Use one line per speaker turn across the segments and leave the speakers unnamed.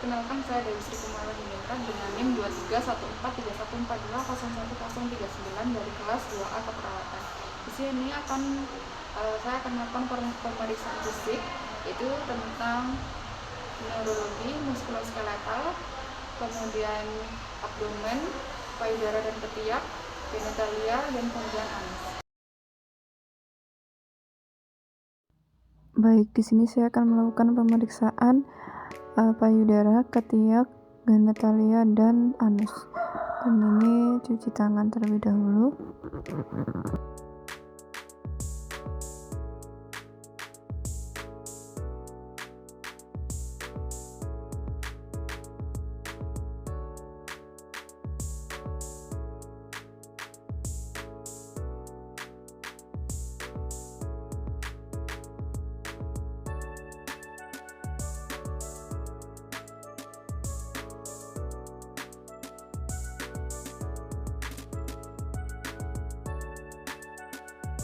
Perkenalkan, saya Dewi Sri Kumala Hineta dengan NIM 23143142011039 dari kelas 2A Keperawatan. Di sini saya akan melakukan pemeriksaan fisik, yaitu tentang neurologi, muskuloskeletal, kemudian abdomen, payudara dan ketiak, genitalia, dan kemudian anus.
Baik, di sini saya akan melakukan pemeriksaan payudara, ketiak, genitalia, dan anus. Dan ini cuci tangan terlebih dahulu.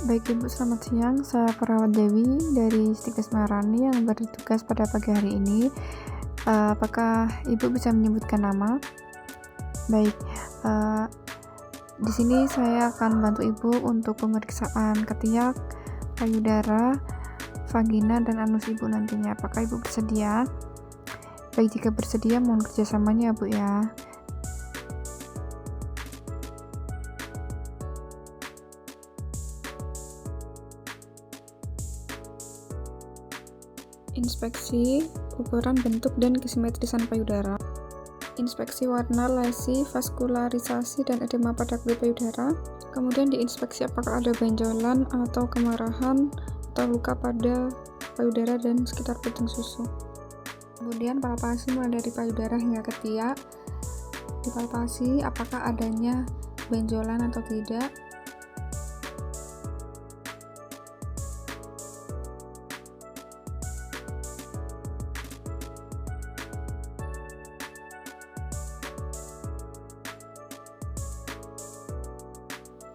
Baik Ibu, selamat siang. Saya perawat Dewi dari Stikes Maharani yang bertugas pada pagi hari ini. Apakah Ibu bisa menyebutkan nama? Baik, di sini saya akan bantu Ibu untuk pemeriksaan ketiak, payudara, vagina, dan anus Ibu nantinya. Apakah Ibu bersedia? Baik, jika bersedia mohon kerjasamanya Bu ya. Inspeksi ukuran, bentuk, dan kesimetrisan payudara. Inspeksi warna, lesi, vaskularisasi, dan edema pada kulit payudara. Kemudian diinspeksi apakah ada benjolan atau kemarahan atau luka pada payudara dan sekitar puting susu. Kemudian palpasi mulai dari payudara hingga ketiak. Dipalpasi apakah adanya benjolan atau tidak.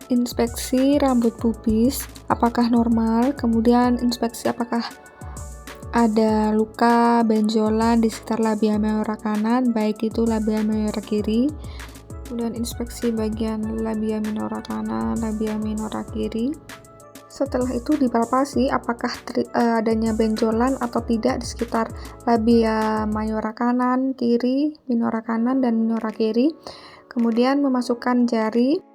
Inspeksi rambut pubis apakah normal, kemudian inspeksi apakah ada luka benjolan di sekitar labia majora kanan, baik itu labia majora kiri. Kemudian inspeksi bagian labia minora kanan, labia minora kiri. Setelah itu dipalpasi apakah adanya benjolan atau tidak di sekitar labia majora kanan, kiri, minora kanan, dan minora kiri. Kemudian memasukkan jari.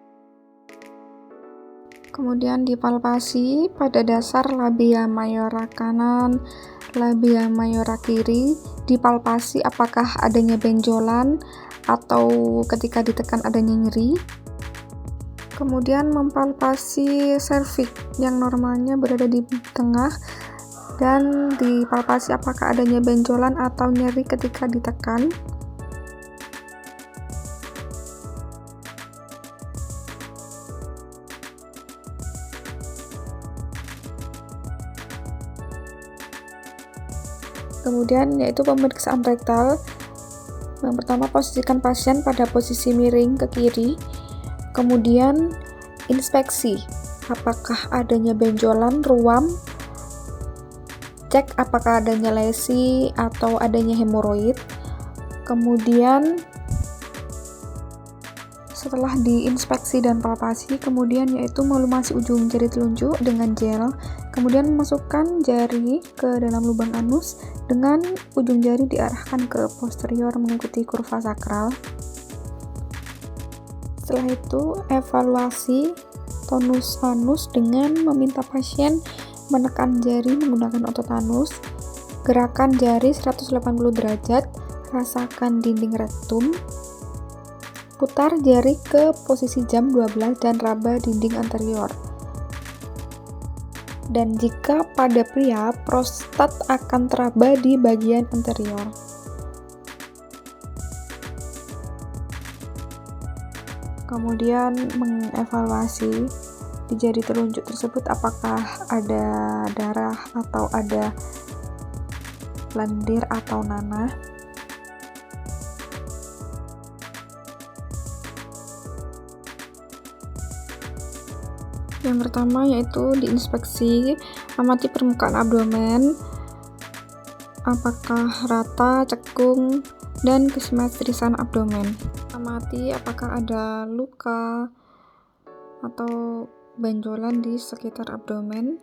Kemudian dipalpasi pada dasar labia majora kanan, labia majora kiri. Dipalpasi apakah adanya benjolan atau ketika ditekan adanya nyeri. Kemudian mempalpasi serviks yang normalnya berada di tengah dan dipalpasi apakah adanya benjolan atau nyeri ketika ditekan. Kemudian yaitu pemeriksaan rektal. Yang pertama, posisikan pasien pada posisi miring ke kiri. Kemudian inspeksi apakah adanya benjolan, ruam. Cek apakah adanya lesi atau adanya hemoroid. Kemudian setelah diinspeksi dan palpasi, kemudian yaitu melumasi ujung jari telunjuk dengan gel. Kemudian memasukkan jari ke dalam lubang anus dengan ujung jari diarahkan ke posterior mengikuti kurva sakral. Setelah itu evaluasi tonus anus dengan meminta pasien menekan jari menggunakan otot anus. Gerakan jari 180 derajat, rasakan dinding rektum. Putar jari ke posisi jam 12 dan raba dinding anterior. Dan jika pada pria, prostat akan teraba di bagian anterior. Kemudian mengevaluasi di jari telunjuk tersebut apakah ada darah atau ada lendir atau nanah. Yang pertama yaitu diinspeksi, amati permukaan abdomen, apakah rata, cekung, dan kesimetrisan abdomen. Amati apakah ada luka atau benjolan di sekitar abdomen.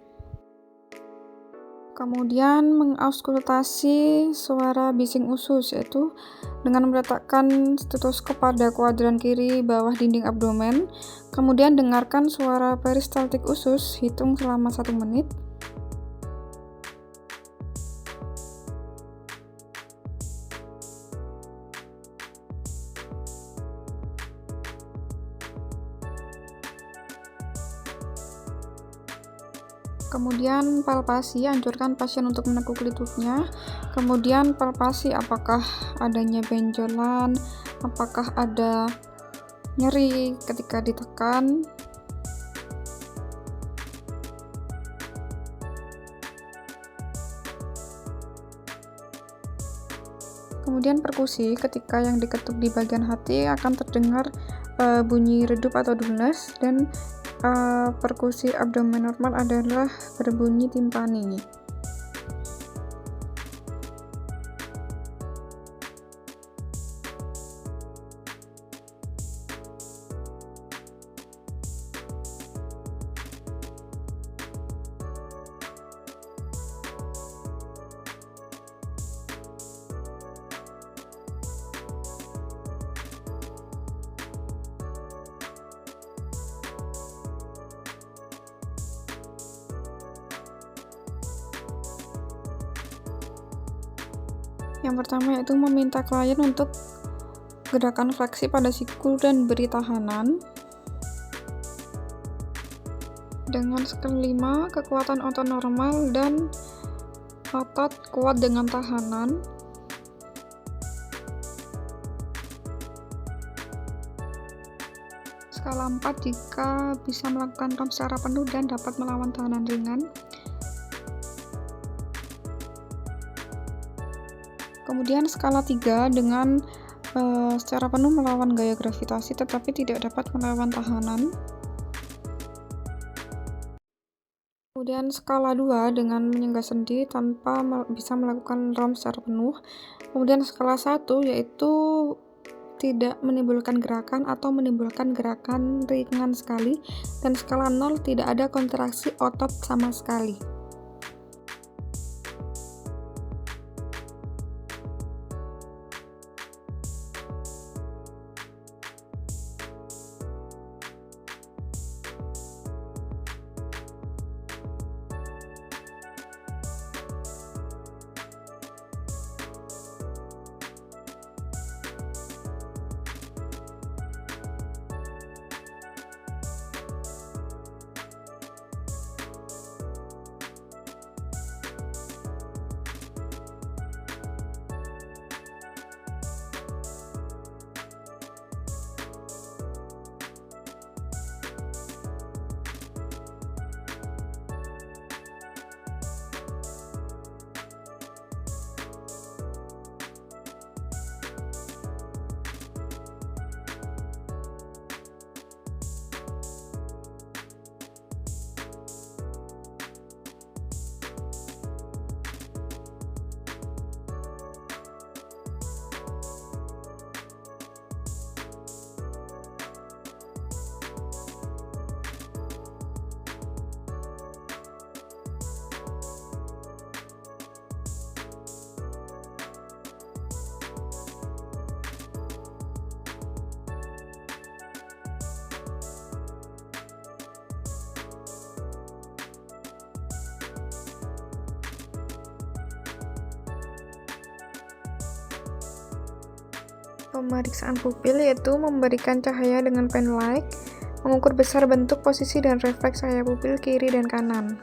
Kemudian mengauskultasi suara bising usus, yaitu dengan meletakkan stetoskop pada kuadran kiri bawah dinding abdomen. Kemudian dengarkan suara peristaltik usus, hitung selama 1 menit. Kemudian palpasi, anjurkan pasien untuk menekuk lututnya. Kemudian palpasi apakah adanya benjolan, apakah ada nyeri ketika ditekan. Kemudian perkusi, ketika yang diketuk di bagian hati akan terdengar bunyi redup atau dullness, dan perkusi abdomen normal adalah berbunyi timpani. Yang pertama yaitu meminta klien untuk gerakan fleksi pada siku dan beri tahanan. Dengan skala 5, kekuatan otot normal dan otot kuat dengan tahanan. Skala 4 jika bisa melakukan ROM secara penuh dan dapat melawan tahanan ringan. Kemudian skala 3 dengan secara penuh melawan gaya gravitasi tetapi tidak dapat melawan tahanan. Kemudian skala 2 dengan menyangga sendi tanpa bisa melakukan ROM secara penuh. Kemudian skala 1 yaitu tidak menimbulkan gerakan atau menimbulkan gerakan ringan sekali, dan skala 0 tidak ada kontraksi otot sama sekali. Pemeriksaan pupil yaitu memberikan cahaya dengan pen light, mengukur besar bentuk, posisi, dan refleks cahaya pupil kiri dan kanan.